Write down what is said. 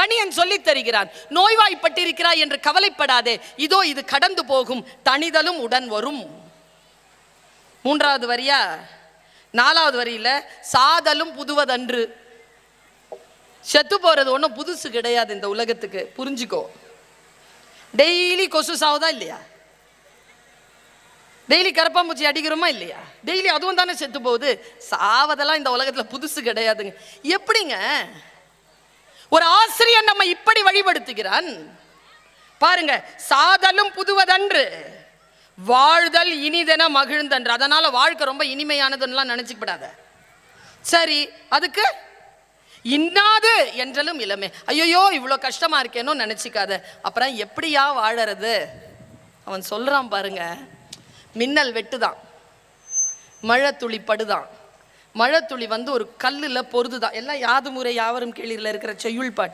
கணியன் சொல்லித் தருகிறான். நோய்வாய்ப்பட்டிருக்கிறாய் என்று கவலைப்படாதே, இதோ இது கடந்து போகும், தணிதலும் உடன் வரும். 3வது வரியா 4வது வரியில சாதலும் புதுவதன்று. செத்து போறது ஒன்றும் புதுசு கிடையாது இந்த உலகத்துக்கு, புரிஞ்சுக்கோ. டெய்லி கொசு சாவுதா இல்லையா? டெய்லி கரப்பாம்பூச்சி அடிக்கிறோமா இல்லையா? டெய்லி அதுவும் தானே செத்து போகுது. சாவதெல்லாம் இந்த உலகத்துல புதுசு கிடையாதுங்க. எப்படிங்க ஒரு ஆசிரியர் நம்ம இப்படி வழிபடுத்துகிறான் பாருங்க. சாதலும் புதுவதன்று, வாழ்தல் இனிதென மகிழ்ந்தன்று. அதனால வாழ்க்கை ரொம்ப இனிமையானதுன்னெலாம் நினைச்சுக்கப்படாத. சரி, அதுக்கு இன்னாது என்றலும் இளமே. ஐயோ இவ்வளோ கஷ்டமா இருக்கேனோ நினைச்சிக்காத. அப்புறம் எப்படியா வாழறது? அவன் சொல்றான் பாருங்க. மின்னல் வெட்டுதான், மழை துளி படுதான், மழை துளி வந்து ஒரு கல்லுல பொருதுதான். எல்லாம் யாது முறை யாவரும் கீழில் இருக்கிற செய்யுள் பாட்டு.